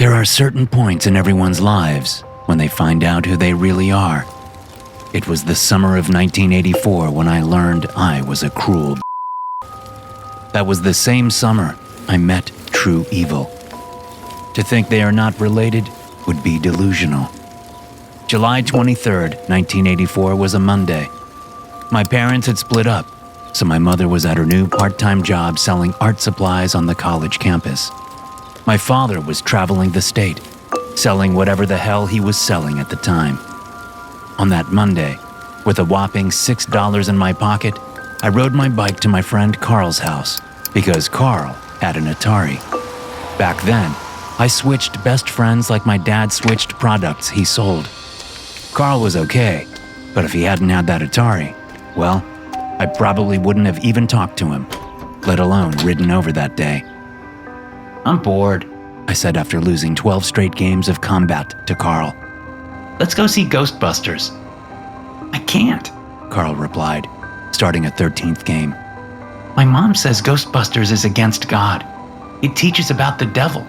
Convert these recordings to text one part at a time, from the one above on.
There are certain points in everyone's lives when they find out who they really are. It was the summer of 1984 when I learned I was a cruel. That was the same summer I met true evil. To think they are not related would be delusional. July 23rd, 1984 was a Monday. My parents had split up, so my mother was at her new part-time job selling art supplies on the college campus. My father was traveling the state, selling whatever the hell he was selling at the time. On that Monday, with a whopping $6 in my pocket, I rode my bike to my friend Carl's house because Carl had an Atari. Back then, I switched best friends like my dad switched products he sold. Carl was okay, but if he hadn't had that Atari, well, I probably wouldn't have even talked to him, let alone ridden over that day. "I'm bored," I said after losing 12 straight games of combat to Carl. "Let's go see Ghostbusters." "I can't," Carl replied, starting a 13th game. "My mom says Ghostbusters is against God. It teaches about the devil."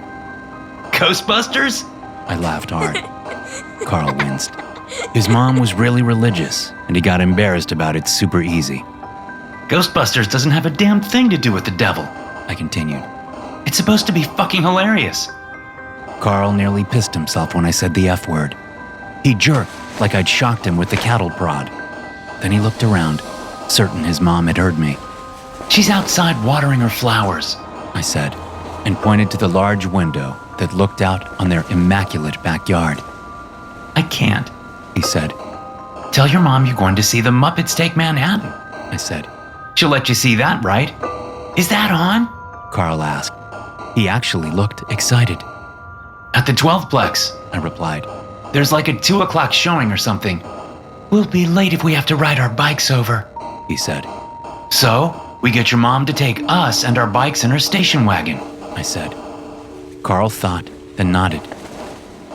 "Ghostbusters?" I laughed hard. Carl winced. His mom was really religious, and he got embarrassed about it super easy. "Ghostbusters doesn't have a damn thing to do with the devil," I continued. "It's supposed to be fucking hilarious." Carl nearly pissed himself when I said the F word. He jerked like I'd shocked him with the cattle prod. Then he looked around, certain his mom had heard me. "She's outside watering her flowers," I said, and pointed to the large window that looked out on their immaculate backyard. "I can't," he said. "Tell your mom you're going to see the Muppets Take Manhattan," I said. "She'll let you see that, right?" "Is that on?" Carl asked. He actually looked excited. "At the 12-plex, I replied. "There's like a 2 o'clock showing or something." "We'll be late if we have to ride our bikes over," he said. "So, we get your mom to take us and our bikes in her station wagon," I said. Carl thought, then nodded.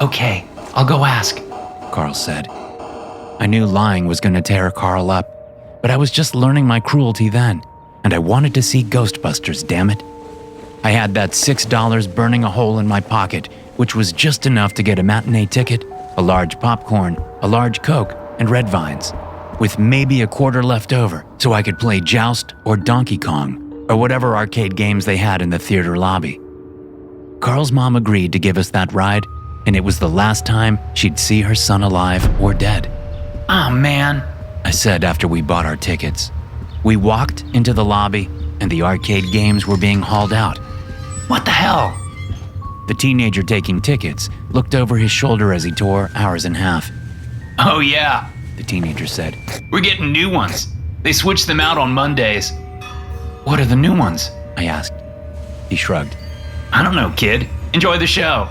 "Okay, I'll go ask," Carl said. I knew lying was going to tear Carl up, but I was just learning my cruelty then, and I wanted to see Ghostbusters, damn it. I had that $6 burning a hole in my pocket, which was just enough to get a matinee ticket, a large popcorn, a large Coke, and red vines, with maybe a quarter left over so I could play Joust or Donkey Kong, or whatever arcade games they had in the theater lobby. Carl's mom agreed to give us that ride, and it was the last time she'd see her son alive or dead. "Aw, man," I said after we bought our tickets. We walked into the lobby, and the arcade games were being hauled out. "What the hell?" The teenager taking tickets looked over his shoulder as he tore ours in half. "Oh yeah," the teenager said. "We're getting new ones. They switch them out on Mondays." "What are the new ones?" I asked. He shrugged. "I don't know, kid. Enjoy the show."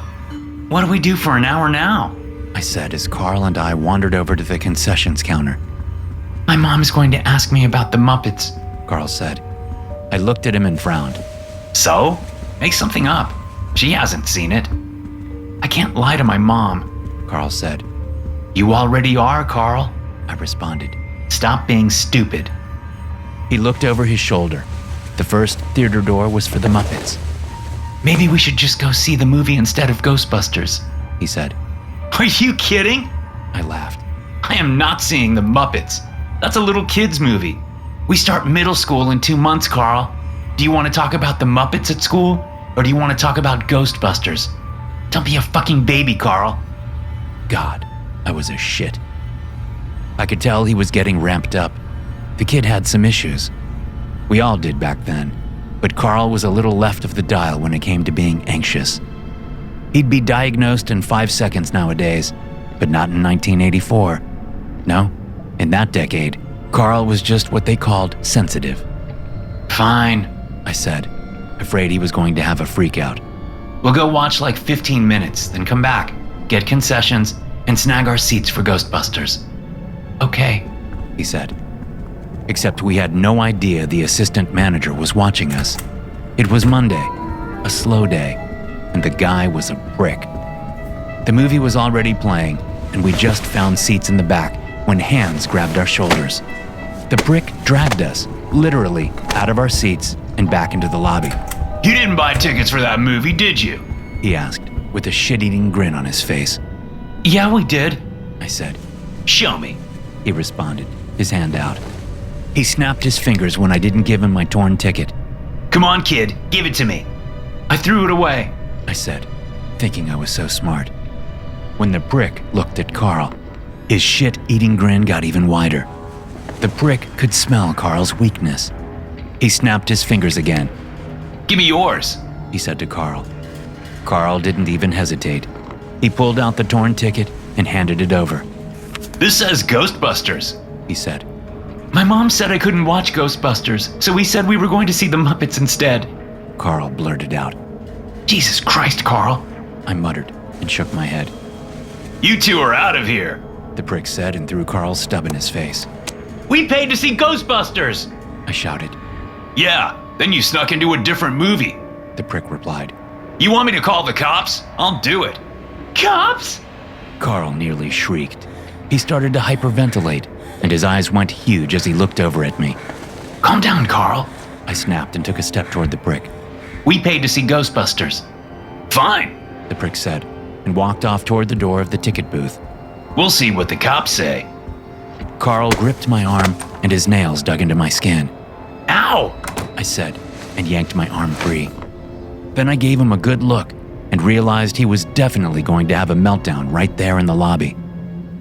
"What do we do for an hour now?" I said as Carl and I wandered over to the concessions counter. "My mom's going to ask me about the Muppets," Carl said. I looked at him and frowned. "So? Make something up. She hasn't seen it." "I can't lie to my mom," Carl said. "You already are, Carl," I responded. "Stop being stupid." He looked over his shoulder. The first theater door was for the Muppets. "Maybe we should just go see the movie instead of Ghostbusters," he said. "Are you kidding?" I laughed. "I am not seeing the Muppets. That's a little kid's movie. We start middle school in 2 months, Carl. Do you want to talk about the Muppets at school? Or do you want to talk about Ghostbusters? Don't be a fucking baby, Carl." God, I was a shit. I could tell he was getting ramped up. The kid had some issues. We all did back then, but Carl was a little left of the dial when it came to being anxious. He'd be diagnosed in 5 seconds nowadays, but not in 1984. No, in that decade, Carl was just what they called sensitive. "Fine," I said, afraid he was going to have a freak out. "We'll go watch like 15 minutes, then come back, get concessions, and snag our seats for Ghostbusters." "Okay," he said. Except we had no idea the assistant manager was watching us. It was Monday, a slow day, and the guy was a prick. The movie was already playing, and we just found seats in the back when hands grabbed our shoulders. The prick dragged us, literally, out of our seats and back into the lobby. "You didn't buy tickets for that movie, did you?" he asked. with a shit-eating grin on his face. Yeah, we did, I said. Show me, he responded, his hand out. He snapped his fingers when I didn't give him my torn ticket. Come on, kid, give it to me. I threw it away, I said, thinking I was so smart. When the prick looked at Carl, his shit-eating grin got even wider. The prick could smell Carl's weakness. He snapped his fingers again. Give me yours, he said to Carl. Carl didn't even hesitate. He pulled out the torn ticket and handed it over. This says Ghostbusters, he said. My mom said I couldn't watch Ghostbusters, so we said we were going to see the Muppets instead. Carl blurted out. Jesus Christ, Carl, I muttered and shook my head. You two are out of here, the prick said and threw Carl's stub in his face. We paid to see Ghostbusters, I shouted. Yeah, then you snuck into a different movie, the prick replied. You want me to call the cops? I'll do it. Cops? Carl nearly shrieked. He started to hyperventilate, and his eyes went huge as he looked over at me. Calm down, Carl, I snapped and took a step toward the prick. We paid to see Ghostbusters. Fine, the prick said, and walked off toward the door of the ticket booth. We'll see what the cops say. Carl gripped my arm, and his nails dug into my skin. Ow, I said, and yanked my arm free. Then I gave him a good look and realized he was definitely going to have a meltdown right there in the lobby.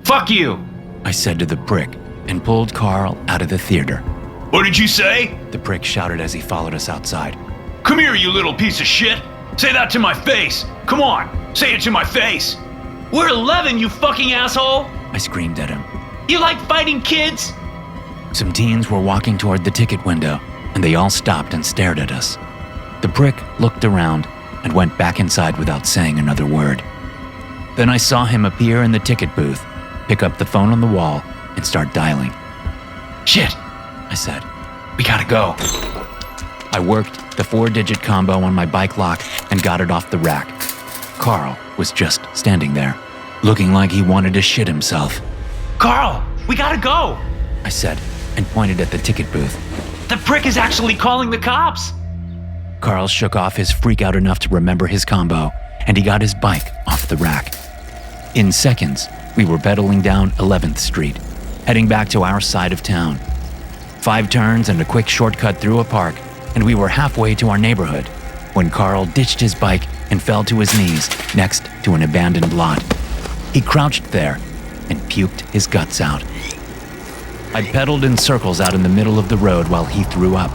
Fuck you, I said to the prick and pulled Carl out of the theater. What did you say? The prick shouted as he followed us outside. Come here, you little piece of shit. Say that to my face. Come on, say it to my face. We're 11, you fucking asshole. I screamed at him. You like fighting kids? Some teens were walking toward the ticket window, and they all stopped and stared at us. The prick looked around and went back inside without saying another word. Then I saw him appear in the ticket booth, pick up the phone on the wall, and start dialing. Shit, I said. We gotta go. I worked the 4-digit combo on my bike lock and got it off the rack. Carl was just standing there, looking like he wanted to shit himself. Carl, we gotta go, I said, and pointed at the ticket booth. The prick is actually calling the cops. Carl shook off his freak out enough to remember his combo, and he got his bike off the rack. In seconds, we were pedaling down 11th Street, heading back to our side of town. 5 turns and a quick shortcut through a park, and we were halfway to our neighborhood when Carl ditched his bike and fell to his knees next to an abandoned lot. He crouched there and puked his guts out. I pedaled in circles out in the middle of the road while he threw up.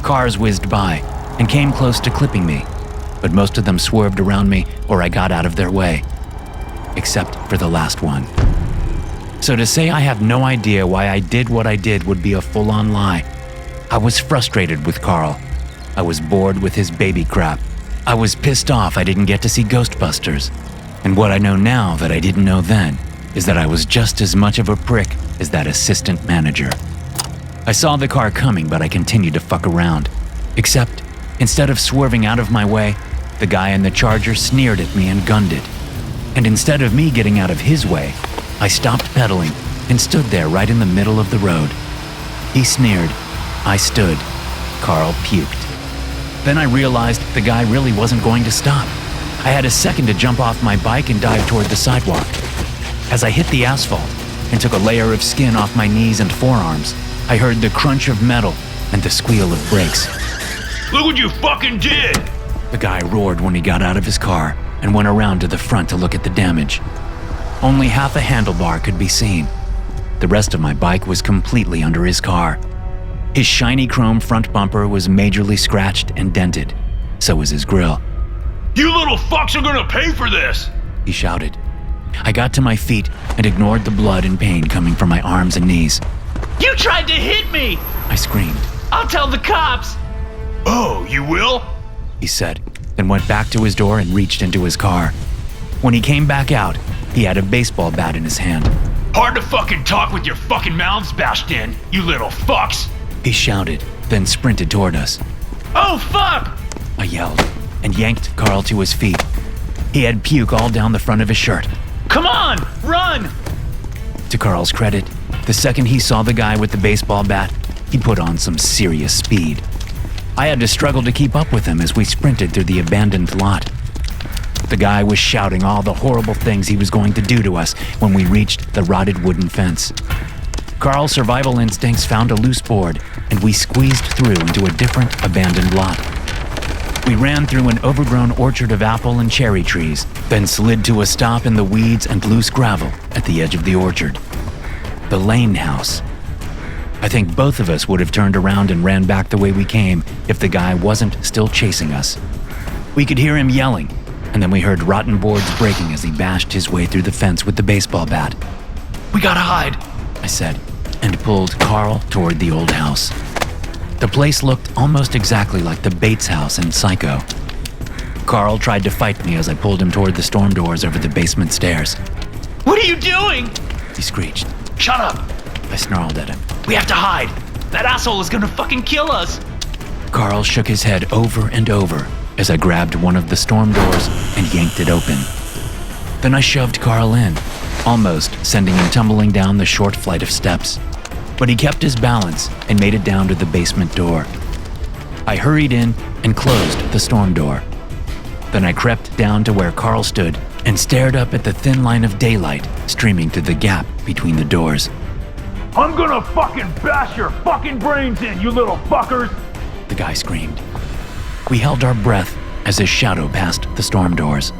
Cars whizzed by and came close to clipping me, but most of them swerved around me or I got out of their way, except for the last one. So to say I have no idea why I did what I did would be a full-on lie. I was frustrated with Carl. I was bored with his baby crap. I was pissed off I didn't get to see Ghostbusters. And what I know now that I didn't know then is that I was just as much of a prick as that assistant manager. I saw the car coming, but I continued to fuck around. Except, instead of swerving out of my way, the guy in the Charger sneered at me and gunned it. And instead of me getting out of his way, I stopped pedaling and stood there right in the middle of the road. He sneered. I stood. Carl puked. Then I realized the guy really wasn't going to stop. I had a second to jump off my bike and dive toward the sidewalk. As I hit the asphalt and took a layer of skin off my knees and forearms, I heard the crunch of metal and the squeal of brakes. Look what you fucking did! The guy roared when he got out of his car and went around to the front to look at the damage. Only half a handlebar could be seen. The rest of my bike was completely under his car. His shiny chrome front bumper was majorly scratched and dented. So was his grille. You little fucks are gonna pay for this! He shouted. I got to my feet and ignored the blood and pain coming from my arms and knees. You tried to hit me! I screamed. I'll tell the cops! Oh, you will? He said, then went back to his door and reached into his car. When he came back out, he had a baseball bat in his hand. Hard to fucking talk with your fucking mouths bashed in, you little fucks! He shouted, then sprinted toward us. Oh, fuck! I yelled and yanked Carl to his feet. He had puke all down the front of his shirt. Come on, run! To Carl's credit, the second he saw the guy with the baseball bat, he put on some serious speed. I had to struggle to keep up with him as we sprinted through the abandoned lot. The guy was shouting all the horrible things he was going to do to us when we reached the rotted wooden fence. Carl's survival instincts found a loose board, and we squeezed through into a different abandoned lot. We ran through an overgrown orchard of apple and cherry trees, then slid to a stop in the weeds and loose gravel at the edge of the orchard. The Lane house. I think both of us would have turned around and ran back the way we came if the guy wasn't still chasing us. We could hear him yelling, and then we heard rotten boards breaking as he bashed his way through the fence with the baseball bat. We gotta hide, I said, and pulled Carl toward the old house. The place looked almost exactly like the Bates house in Psycho. Carl tried to fight me as I pulled him toward the storm doors over the basement stairs. What are you doing? He screeched. Shut up. I snarled at him. We have to hide. That asshole is gonna fucking kill us. Carl shook his head over and over as I grabbed one of the storm doors and yanked it open. Then I shoved Carl in, almost sending him tumbling down the short flight of steps. But he kept his balance and made it down to the basement door. I hurried in and closed the storm door. Then I crept down to where Carl stood and stared up at the thin line of daylight streaming through the gap between the doors. I'm gonna fucking bash your fucking brains in, you little fuckers! The guy screamed. We held our breath as his shadow passed the storm doors.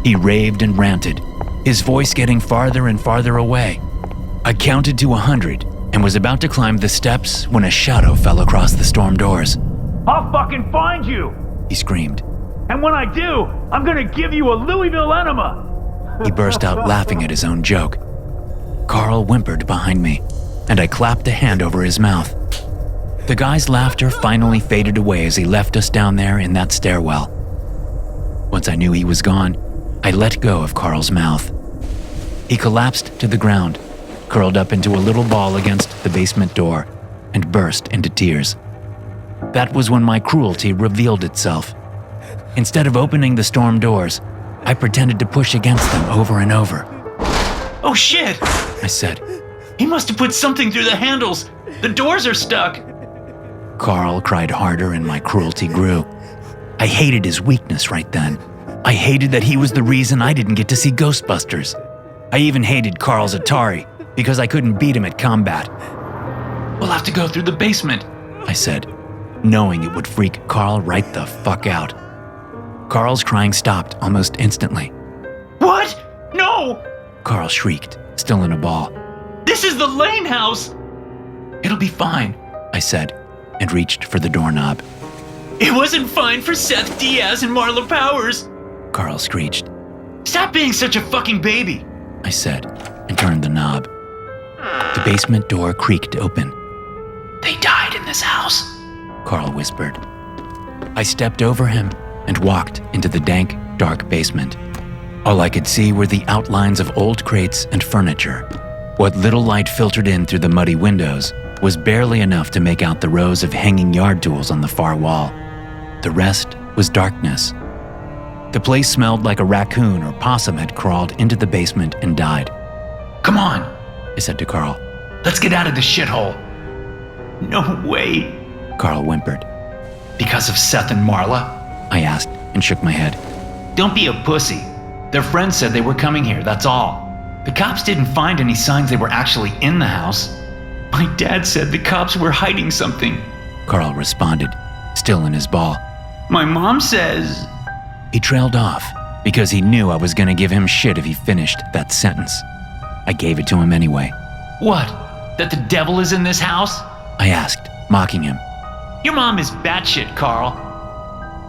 He raved and ranted, his voice getting farther and farther away. I counted to 100 and was about to climb the steps when a shadow fell across the storm doors. I'll fucking find you! He screamed. And when I do, I'm gonna give you a Louisville enema! He burst out laughing at his own joke. Carl whimpered behind me, and I clapped a hand over his mouth. The guy's laughter finally faded away as he left us down there in that stairwell. Once I knew he was gone, I let go of Carl's mouth. He collapsed to the ground, curled up into a little ball against the basement door, and burst into tears. That was when my cruelty revealed itself. Instead of opening the storm doors, I pretended to push against them over and over. Oh shit! I said. He must have put something through the handles. The doors are stuck. Carl cried harder and my cruelty grew. I hated his weakness right then. I hated that he was the reason I didn't get to see Ghostbusters. I even hated Carl's Atari because I couldn't beat him at combat. We'll have to go through the basement, I said, knowing it would freak Carl right the fuck out. Carl's crying stopped almost instantly. What? No! Carl shrieked, still in a ball. This is the Lane house! It'll be fine, I said, and reached for the doorknob. It wasn't fine for Seth Diaz and Marla Powers! Carl screeched. Stop being such a fucking baby! I said, and turned the knob. The basement door creaked open. They died in this house, Carl whispered. I stepped over him and walked into the dank, dark basement. All I could see were the outlines of old crates and furniture. What little light filtered in through the muddy windows was barely enough to make out the rows of hanging yard tools on the far wall. The rest was darkness. The place smelled like a raccoon or possum had crawled into the basement and died. Come on, I said to Carl. Let's get out of this shithole. No way, Carl whimpered. Because of Seth and Marla? I asked and shook my head. Don't be a pussy. Their friends said they were coming here, that's all. The cops didn't find any signs they were actually in the house. My dad said the cops were hiding something, Carl responded, still in his ball. My mom says... He trailed off because he knew I was going to give him shit if he finished that sentence. I gave it to him anyway. What? That the devil is in this house? I asked, mocking him. Your mom is batshit, Carl.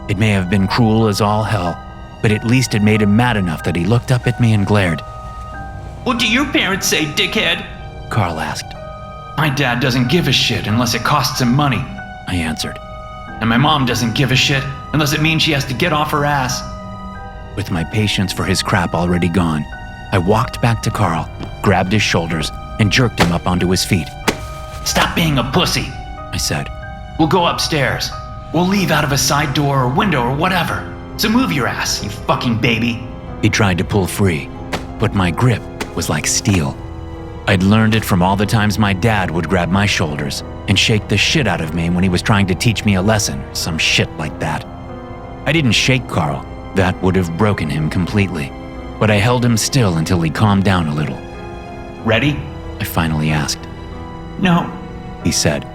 It may have been cruel as all hell, but at least it made him mad enough that he looked up at me and glared. What do your parents say, dickhead? Carl asked. My dad doesn't give a shit unless it costs him money, I answered. And my mom doesn't give a shit unless it means she has to get off her ass. With my patience for his crap already gone, I walked back to Carl, grabbed his shoulders, and jerked him up onto his feet. Stop being a pussy, I said. We'll go upstairs. We'll leave out of a side door or window or whatever. So move your ass, you fucking baby. He tried to pull free, but my grip was like steel. I'd learned it from all the times my dad would grab my shoulders and shake the shit out of me when he was trying to teach me a lesson, some shit like that. I didn't shake Carl, That would have broken him completely, but I held him still until he calmed down a little. Ready? I finally asked. No. He said,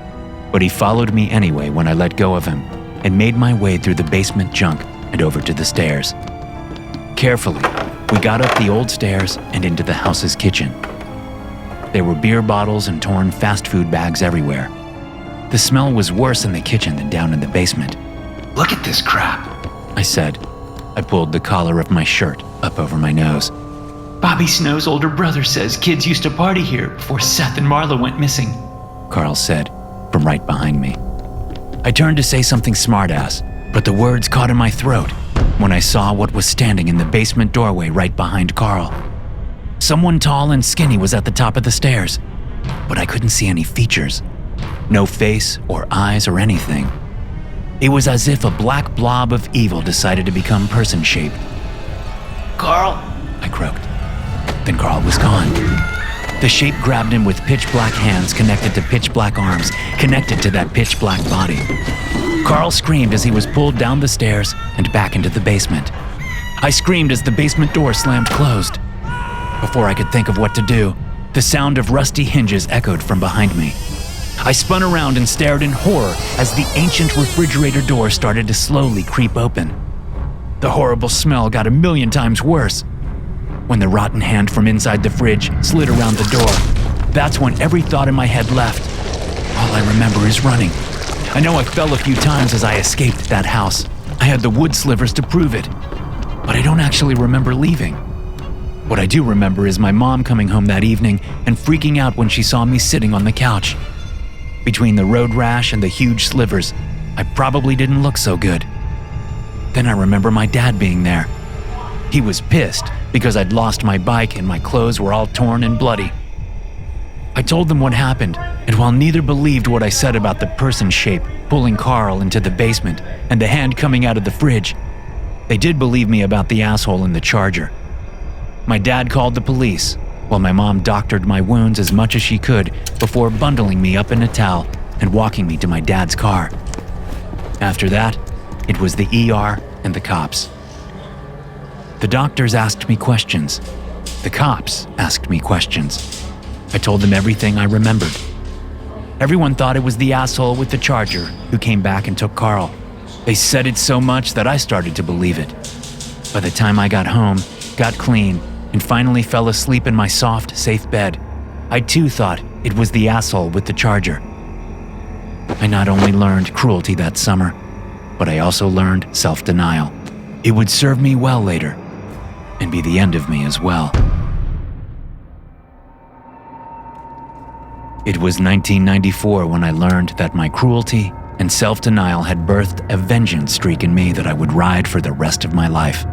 but he followed me anyway when I let go of him and made my way through the basement junk and over to the stairs. Carefully, we got up the old stairs and into the house's kitchen. There were beer bottles and torn fast food bags everywhere. The smell was worse in the kitchen than down in the basement. Look at this crap, I said. I pulled the collar of my shirt up over my nose. Bobby Snow's older brother says kids used to party here before Seth and Marla went missing, Carl said, from right behind me. I turned to say something smartass, but the words caught in my throat when I saw what was standing in the basement doorway right behind Carl. Someone tall and skinny was at the top of the stairs, but I couldn't see any features. No face or eyes or anything. It was as if a black blob of evil decided to become person-shaped. Carl, I croaked. Then Carl was gone. The shape grabbed him with pitch-black hands connected to pitch-black arms, connected to that pitch-black body. Carl screamed as he was pulled down the stairs and back into the basement. I screamed as the basement door slammed closed. Before I could think of what to do, the sound of rusty hinges echoed from behind me. I spun around and stared in horror as the ancient refrigerator door started to slowly creep open. The horrible smell got 1,000,000 times worse. When the rotten hand from inside the fridge slid around the door, that's when every thought in my head left. All I remember is running. I know I fell a few times as I escaped that house. I had the wood slivers to prove it, but I don't actually remember leaving. What I do remember is my mom coming home that evening and freaking out when she saw me sitting on the couch. Between the road rash and the huge slivers, I probably didn't look so good. Then I remember my dad being there. He was pissed because I'd lost my bike and my clothes were all torn and bloody. I told them what happened, and while neither believed what I said about the person shape pulling Carl into the basement and the hand coming out of the fridge, they did believe me about the asshole in the Charger. My dad called the police, while my mom doctored my wounds as much as she could before bundling me up in a towel and walking me to my dad's car. After that, it was the ER and the cops. The doctors asked me questions. The cops asked me questions. I told them everything I remembered. Everyone thought it was the asshole with the Charger who came back and took Carl. They said it so much that I started to believe it. By the time I got home, got clean, and finally fell asleep in my soft, safe bed, I too thought it was the asshole with the Charger. I not only learned cruelty that summer, but I also learned self-denial. It would serve me well later, and be the end of me as well. It was 1994 when I learned that my cruelty and self-denial had birthed a vengeance streak in me that I would ride for the rest of my life.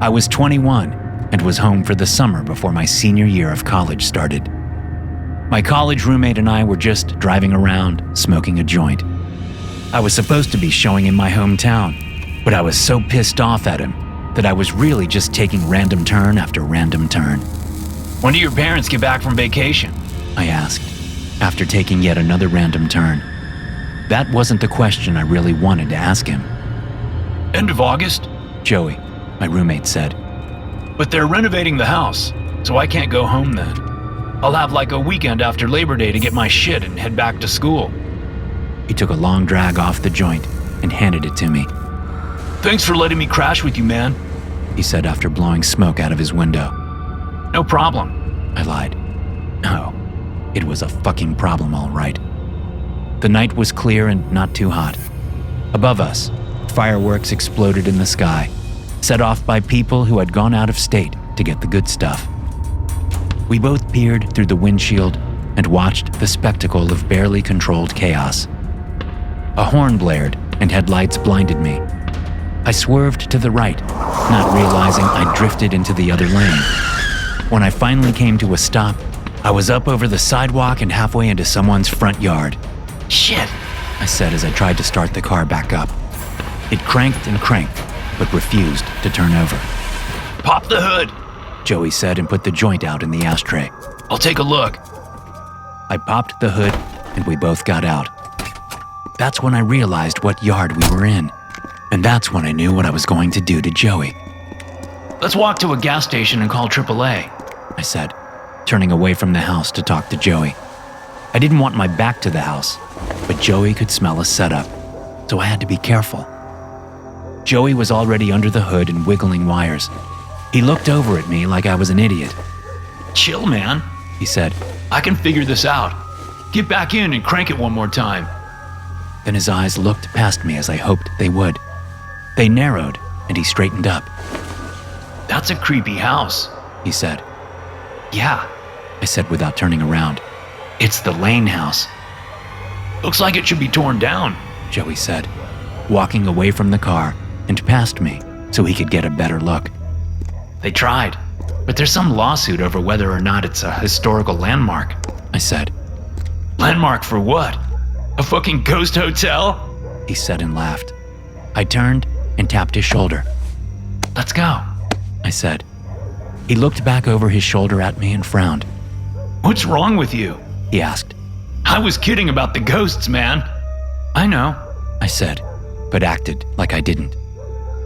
I was 21 and was home for the summer before my senior year of college started. My college roommate and I were just driving around, smoking a joint. I was supposed to be showing in my hometown, but I was so pissed off at him that I was really just taking random turn after random turn. When do your parents get back from vacation? I asked, after taking yet another random turn. That wasn't the question I really wanted to ask him. End of August? Joey, my roommate, said. But they're renovating the house, so I can't go home then. I'll have like a weekend after Labor Day to get my shit and head back to school. He took a long drag off the joint and handed it to me. Thanks for letting me crash with you, man, he said after blowing smoke out of his window. No problem, I lied. No, it was a fucking problem, all right. The night was clear and not too hot. Above us, fireworks exploded in the sky, set off by people who had gone out of state to get the good stuff. We both peered through the windshield and watched the spectacle of barely controlled chaos. A horn blared and headlights blinded me. I swerved to the right, not realizing I drifted into the other lane. When I finally came to a stop, I was up over the sidewalk and halfway into someone's front yard. Shit, I said as I tried to start the car back up. It cranked and cranked, but refused to turn over. Pop the hood, Joey said and put the joint out in the ashtray. I'll take a look. I popped the hood and we both got out. That's when I realized what yard we were in. And that's when I knew what I was going to do to Joey. Let's walk to a gas station and call AAA, I said, turning away from the house to talk to Joey. I didn't want my back to the house, but Joey could smell a setup, so I had to be careful. Joey was already under the hood and wiggling wires. He looked over at me like I was an idiot. Chill, man, he said. I can figure this out. Get back in and crank it one more time. Then his eyes looked past me as I hoped they would. They narrowed, and he straightened up. That's a creepy house, he said. Yeah, I said without turning around. It's the Lane house. Looks like it should be torn down, Joey said, walking away from the car and past me so he could get a better look. They tried, but there's some lawsuit over whether or not it's a historical landmark, I said. Landmark for what? A fucking ghost hotel? He said and laughed. I turned and tapped his shoulder. Let's go, I said. He looked back over his shoulder at me and frowned. What's wrong with you? He asked. I was kidding about the ghosts, man. I know, I said, but acted like I didn't.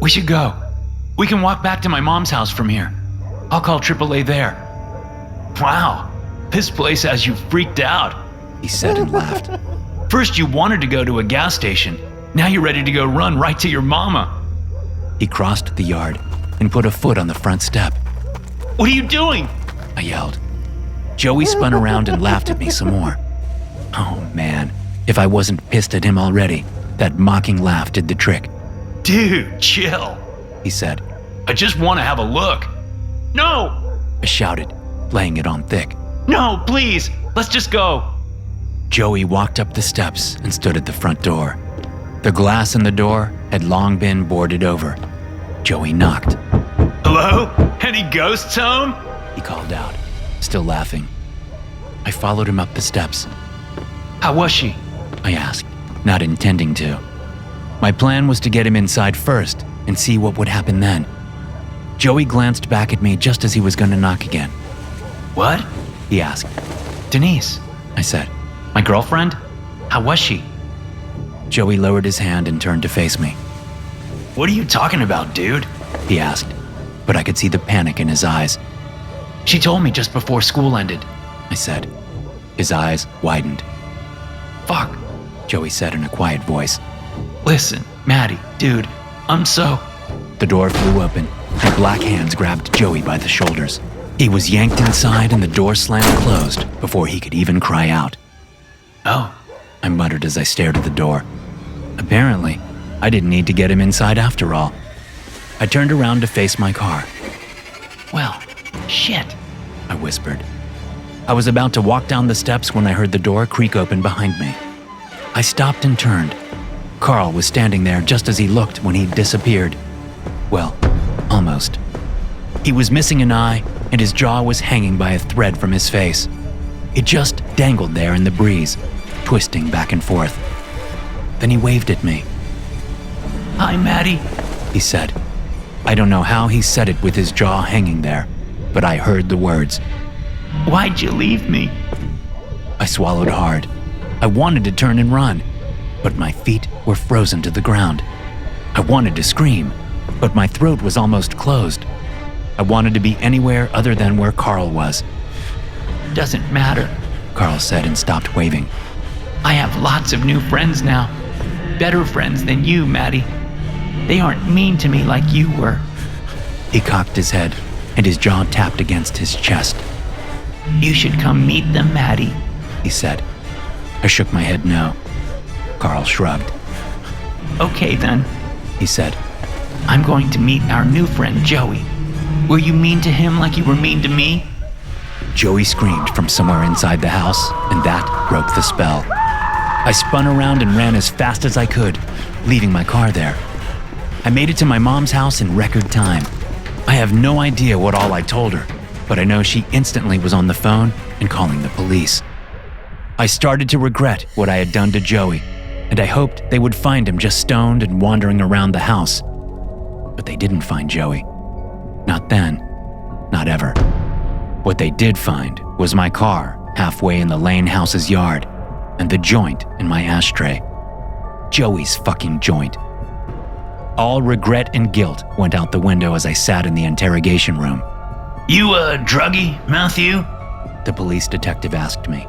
We should go. We can walk back to my mom's house from here. I'll call AAA there. Wow, this place has you freaked out, he said and laughed. First you wanted to go to a gas station. Now you're ready to go run right to your mama. He crossed the yard and put a foot on the front step. What are you doing? I yelled. Joey spun around and laughed at me some more. Oh man, if I wasn't pissed at him already, that mocking laugh did the trick. Dude, chill, he said. I just want to have a look. No! I shouted, laying it on thick. No, please, let's just go. Joey walked up the steps and stood at the front door. The glass in the door had long been boarded over. Joey knocked. Hello? Any ghosts home? He called out, still laughing. I followed him up the steps. How was she? I asked, not intending to. My plan was to get him inside first and see what would happen then. Joey glanced back at me just as he was going to knock again. What? He asked. Denise, I said. My girlfriend? How was she? Joey lowered his hand and turned to face me. What are you talking about, dude? He asked, but I could see the panic in his eyes. She told me just before school ended, I said. His eyes widened. Fuck, Joey said in a quiet voice. Listen, Maddie, dude, I'm so... The door flew open, and black hands grabbed Joey by the shoulders. He was yanked inside and the door slammed closed before he could even cry out. Oh, I muttered as I stared at the door. Apparently, I didn't need to get him inside after all. I turned around to face my car. well, shit. I whispered. I was about to walk down the steps when I heard the door creak open behind me. I stopped and turned. Carl was standing there just as he looked when he disappeared. Well, almost. He was missing an eye, and his jaw was hanging by a thread from his face. It just dangled there in the breeze, twisting back and forth. Then he waved at me. Hi, Maddie, He said. I don't know how he said it with his jaw hanging there, but I heard the words. Why'd you leave me? I swallowed hard. I wanted to turn and run, but my feet were frozen to the ground. I wanted to scream, but my throat was almost closed. I wanted to be anywhere other than where Carl was. Doesn't matter. Carl said and stopped waving. I have lots of new friends now. Better friends than you, Maddie. They aren't mean to me like you were. He cocked his head, and his jaw tapped against his chest. You should come meet them, Maddie, he said. I shook my head no. Carl shrugged. Okay then, He said. I'm going to meet our new friend, Joey. Were you mean to him like you were mean to me? Joey screamed from somewhere inside the house, and that broke the spell. I spun around and ran as fast as I could, leaving my car there. I made it to my mom's house in record time. I have no idea what all I told her, but I know she instantly was on the phone and calling the police. I started to regret what I had done to Joey, and I hoped they would find him just stoned and wandering around the house. But they didn't find Joey. Not then, not ever. What they did find was my car halfway in the Lane house's yard and the joint in my ashtray. Joey's fucking joint. All regret and guilt went out the window as I sat in the interrogation room. You a druggie, Matthew? The police detective asked me,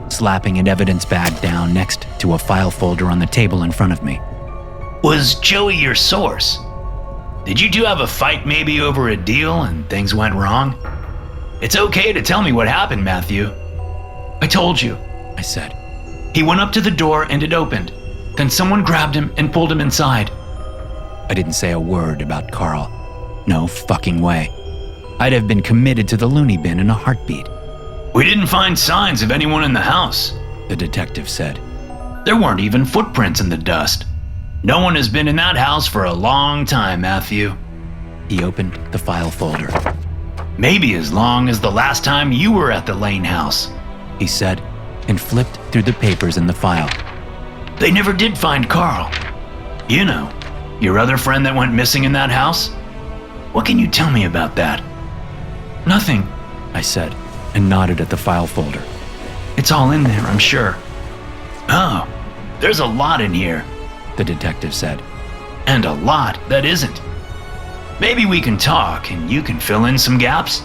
slapping an evidence bag down next to a file folder on the table in front of me. Was Joey your source? Did you two have a fight maybe over a deal and things went wrong? It's okay to tell me what happened, Matthew. I told you, I said. He went up to the door and it opened. Then someone grabbed him and pulled him inside. I didn't say a word about Carl. No fucking way. I'd have been committed to the loony bin in a heartbeat. We didn't find signs of anyone in the house, the detective said. There weren't even footprints in the dust. No one has been in that house for a long time, Matthew. He opened the file folder. Maybe as long as the last time you were at the Lane house, he said, and flipped through the papers in the file. They never did find Carl. You know, your other friend that went missing in that house? What can you tell me about that? Nothing, I said, and nodded at the file folder. It's all in there, I'm sure. Oh, there's a lot in here, the detective said. And a lot that isn't. Maybe we can talk and you can fill in some gaps?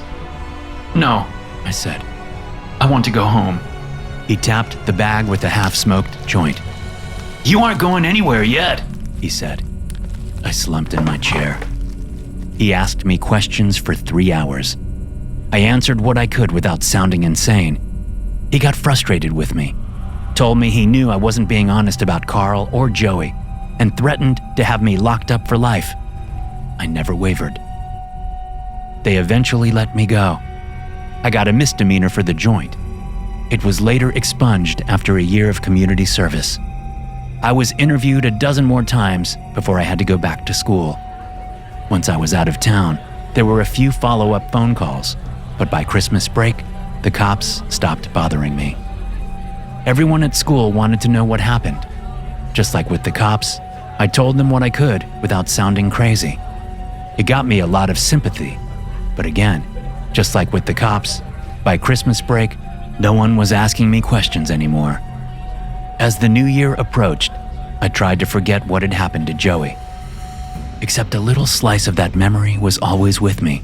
No, I said. I want to go home. He tapped the bag with the half-smoked joint. You aren't going anywhere yet, he said. I slumped in my chair. He asked me questions for 3 hours. I answered what I could without sounding insane. He got frustrated with me, told me he knew I wasn't being honest about Carl or Joey, and threatened to have me locked up for life. I never wavered. They eventually let me go. I got a misdemeanor for the joint. It was later expunged after a year of community service. I was interviewed a dozen more times before I had to go back to school. Once I was out of town, there were a few follow-up phone calls, but by Christmas break, the cops stopped bothering me. Everyone at school wanted to know what happened. Just like with the cops, I told them what I could without sounding crazy. It got me a lot of sympathy, but again, just like with the cops, by Christmas break, no one was asking me questions anymore. As the new year approached, I tried to forget what had happened to Joey. Except a little slice of that memory was always with me,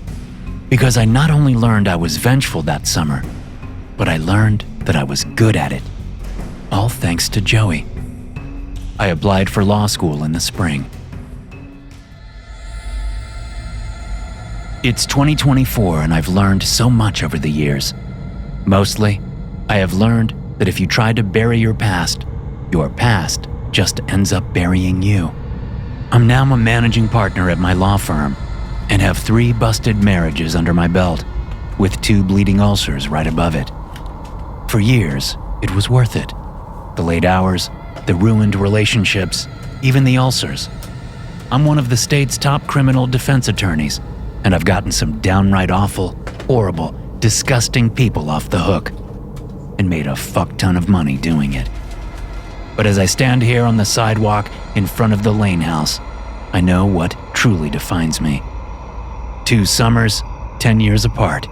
because I not only learned I was vengeful that summer, but I learned that I was good at it, all thanks to Joey. I applied for law school in the spring. It's 2024 and I've learned so much over the years. Mostly, I have learned that if you try to bury your past just ends up burying you. I'm now a managing partner at my law firm and have 3 busted marriages under my belt, with 2 bleeding ulcers right above it. For years, it was worth it. The late hours, the ruined relationships, even the ulcers. I'm one of the state's top criminal defense attorneys, and I've gotten some downright awful, horrible, disgusting people off the hook, and made a fuck ton of money doing it. But as I stand here on the sidewalk in front of the Lane house, I know what truly defines me. 2 summers, 10 years apart.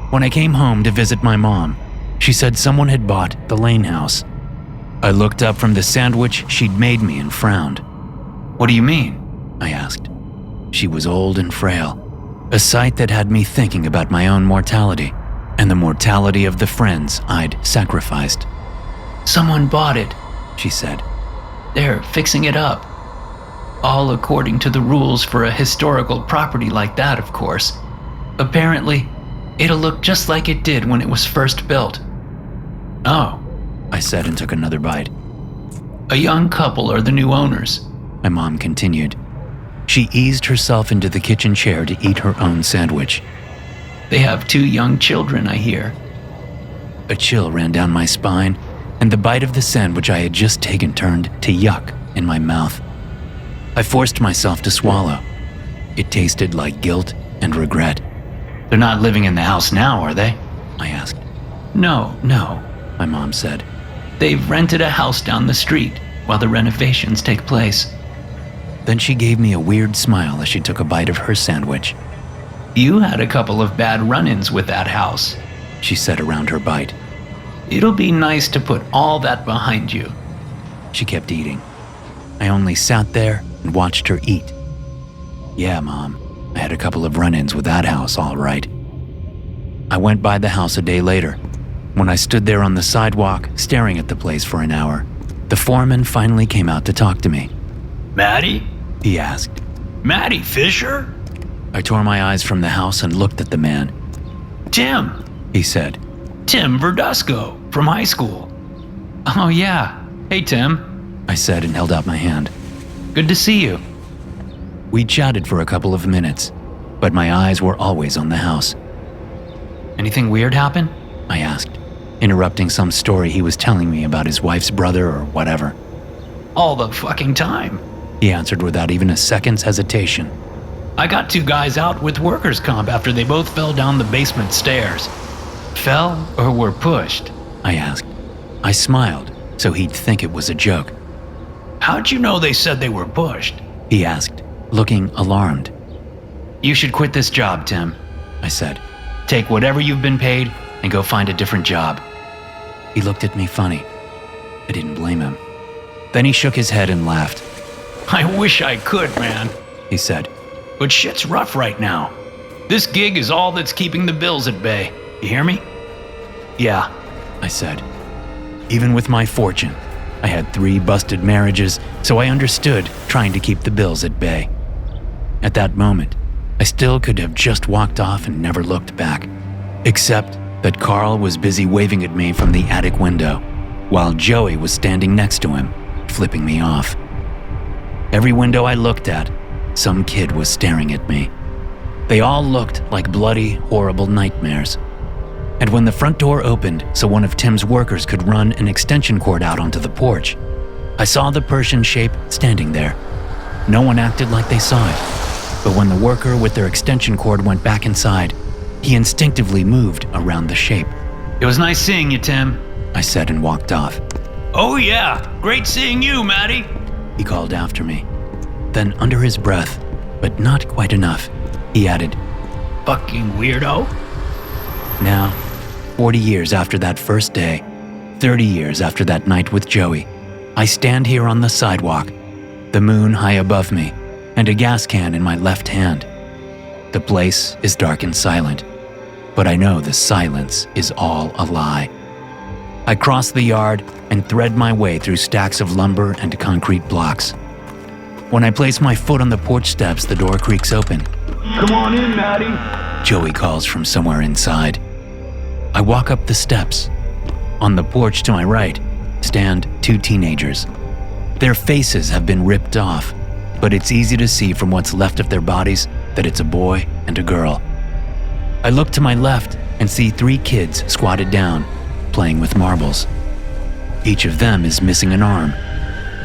When I came home to visit my mom, she said someone had bought the Lane house. I looked up from the sandwich she'd made me and frowned. What do you mean? I asked. She was old and frail, a sight that had me thinking about my own mortality and the mortality of the friends I'd sacrificed. Someone bought it, she said. They're fixing it up. All according to the rules for a historical property like that, of course. Apparently, it'll look just like it did when it was first built. Oh, I said and took another bite. A young couple are the new owners, my mom continued. She eased herself into the kitchen chair to eat her own sandwich. They have 2 young children, I hear. A chill ran down my spine, and the bite of the sandwich I had just taken turned to yuck in my mouth. I forced myself to swallow. It tasted like guilt and regret. They're not living in the house now, are they? I asked. No, my mom said. They've rented a house down the street while the renovations take place. Then she gave me a weird smile as she took a bite of her sandwich. You had a couple of bad run-ins with that house, she said around her bite. It'll be nice to put all that behind you. She kept eating. I only sat there and watched her eat. Yeah, Mom, I had a couple of run-ins with that house, all right. I went by the house a day later. When I stood there on the sidewalk, staring at the place for an hour, the foreman finally came out to talk to me. Maddie? He asked. Maddie Fisher? I tore my eyes from the house and looked at the man. Tim, He said. Tim Verdusco from high school. Oh yeah, hey Tim. I said and held out my hand. Good to see you. We chatted for a couple of minutes, but my eyes were always on the house. Anything weird happen? I asked, interrupting some story he was telling me about his wife's brother or whatever. All the fucking time. He answered without even a second's hesitation. I got 2 guys out with workers' comp after they both fell down the basement stairs. Fell or were pushed? I asked. I smiled, so he'd think it was a joke. How'd you know they said they were pushed? He asked, looking alarmed. You should quit this job, Tim. I said. Take whatever you've been paid and go find a different job. He looked at me funny. I didn't blame him. Then he shook his head and laughed. I wish I could, man. He said. But shit's rough right now. This gig is all that's keeping the bills at bay. You hear me? Yeah, I said. Even with my fortune, I had 3 busted marriages, so I understood trying to keep the bills at bay. At that moment, I still could have just walked off and never looked back, except that Carl was busy waving at me from the attic window, while Joey was standing next to him, flipping me off. Every window I looked at, some kid was staring at me. They all looked like bloody, horrible nightmares. And when the front door opened so one of Tim's workers could run an extension cord out onto the porch, I saw the Persian shape standing there. No one acted like they saw it, but when the worker with their extension cord went back inside, he instinctively moved around the shape. it was nice seeing you, Tim. I said and walked off. Oh yeah, great seeing you, Maddie. He called after me. Then under his breath, but not quite enough, he added, Fucking weirdo. Now, 40 years after that first day, 30 years after that night with Joey, I stand here on the sidewalk, the moon high above me, and a gas can in my left hand. The place is dark and silent, but I know the silence is all a lie. I cross the yard and thread my way through stacks of lumber and concrete blocks. When I place my foot on the porch steps, the door creaks open. Come on in, Maddie. Joey calls from somewhere inside. I walk up the steps. On the porch to my right stand 2 teenagers. Their faces have been ripped off, but it's easy to see from what's left of their bodies that it's a boy and a girl. I look to my left and see 3 kids squatted down, playing with marbles. Each of them is missing an arm.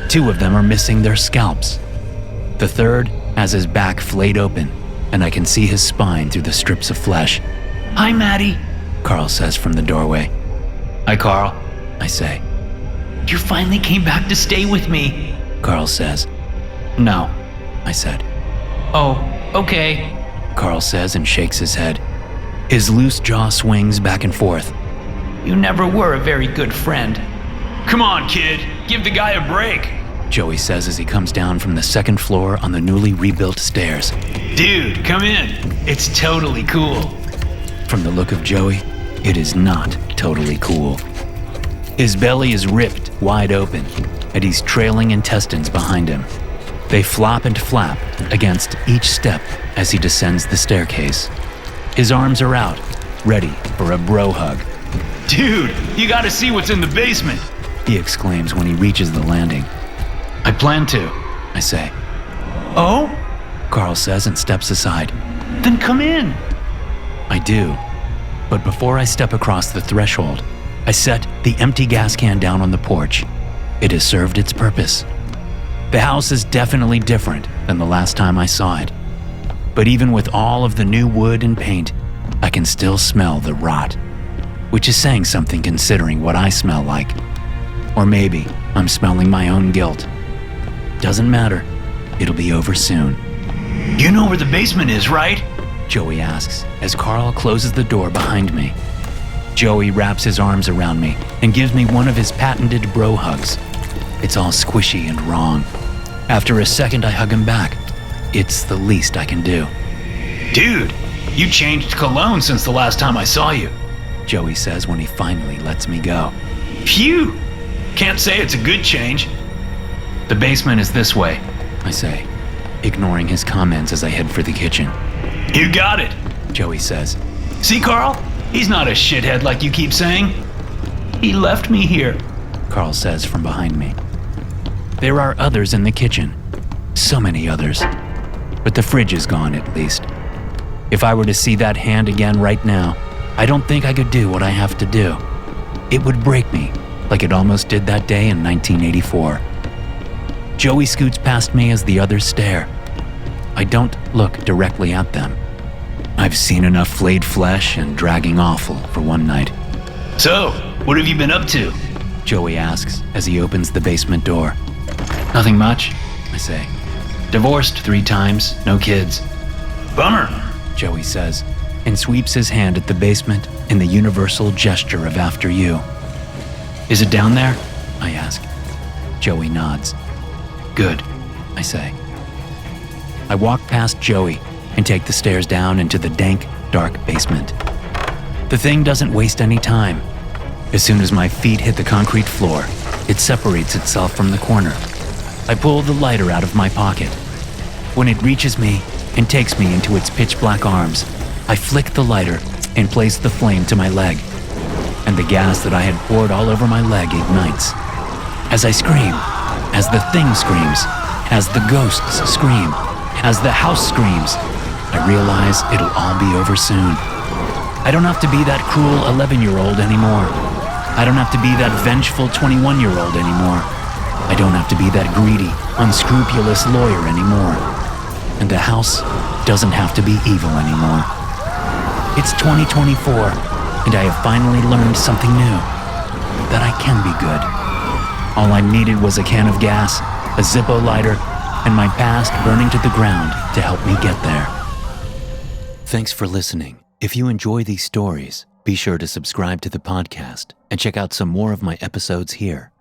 2 of them are missing their scalps. The third has his back flayed open, and I can see his spine through the strips of flesh. Hi, Maddie. Carl says from the doorway. Hi, Carl. I say. You finally came back to stay with me. Carl says. No. I said. Oh, okay. Carl says and shakes his head. His loose jaw swings back and forth. You never were a very good friend. Come on, kid. Give the guy a break. Joey says as he comes down from the 2nd floor on the newly rebuilt stairs. Dude, come in. It's totally cool. From the look of Joey, it is not totally cool. His belly is ripped wide open, and he's trailing intestines behind him. They flop and flap against each step as he descends the staircase. His arms are out, ready for a bro hug. Dude, you gotta see what's in the basement. He exclaims when he reaches the landing. I plan to. I say. Oh? Carl says and steps aside. Then come in. I do. But before I step across the threshold, I set the empty gas can down on the porch. It has served its purpose. The house is definitely different than the last time I saw it. But even with all of the new wood and paint, I can still smell the rot, which is saying something considering what I smell like. Or maybe I'm smelling my own guilt. Doesn't matter. It'll be over soon. You know where the basement is, right? Joey asks as Carl closes the door behind me. Joey wraps his arms around me and gives me one of his patented bro hugs. It's all squishy and wrong. After a second, I hug him back. It's the least I can do. Dude, you changed cologne since the last time I saw you. Joey says when he finally lets me go. Phew! Can't say it's a good change. The basement is this way, I say, ignoring his comments as I head for the kitchen. You got it, Joey says. See, Carl? He's not a shithead like you keep saying. He left me here. Carl says from behind me. There are others in the kitchen. So many others. But the fridge is gone at least. If I were to see that hand again right now, I don't think I could do what I have to do. It would break me, like it almost did that day in 1984. Joey scoots past me as the others stare. I don't look directly at them. I've seen enough flayed flesh and dragging offal for one night. So, what have you been up to? Joey asks as he opens the basement door. Nothing much. I say. Divorced 3 times, no kids. Bummer, Joey says, and sweeps his hand at the basement in the universal gesture of after you. Is it down there? I ask. Joey nods. Good, I say. I walk past Joey and take the stairs down into the dank, dark basement. The thing doesn't waste any time. As soon as my feet hit the concrete floor, it separates itself from the corner. I pull the lighter out of my pocket. When it reaches me and takes me into its pitch-black arms, I flick the lighter and place the flame to my leg. And the gas that I had poured all over my leg ignites. As I scream, as the thing screams, as the ghosts scream, as the house screams, I realize it'll all be over soon. I don't have to be that cruel 11-year-old anymore. I don't have to be that vengeful 21-year-old anymore. I don't have to be that greedy, unscrupulous lawyer anymore. And the house doesn't have to be evil anymore. It's 2024, and I have finally learned something new. That I can be good. All I needed was a can of gas, a Zippo lighter, and my past burning to the ground to help me get there. Thanks for listening. If you enjoy these stories, be sure to subscribe to the podcast and check out some more of my episodes here.